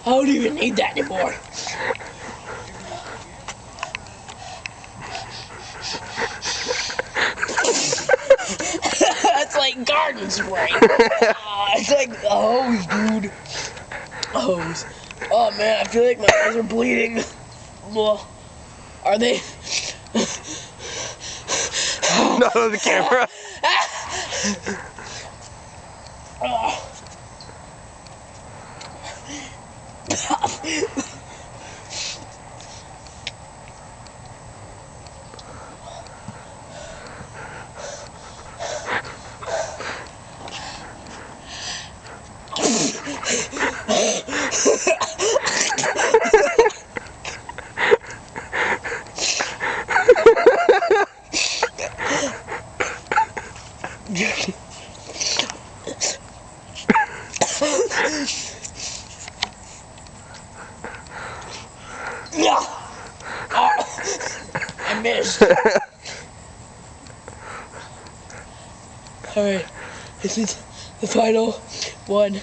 I don't even need that anymore. That's like garden spray. It's like a hose, dude. A hose. Oh man, I feel like my eyes are bleeding. Well, are they? Not on the camera. I missed. Alright, this is the final one.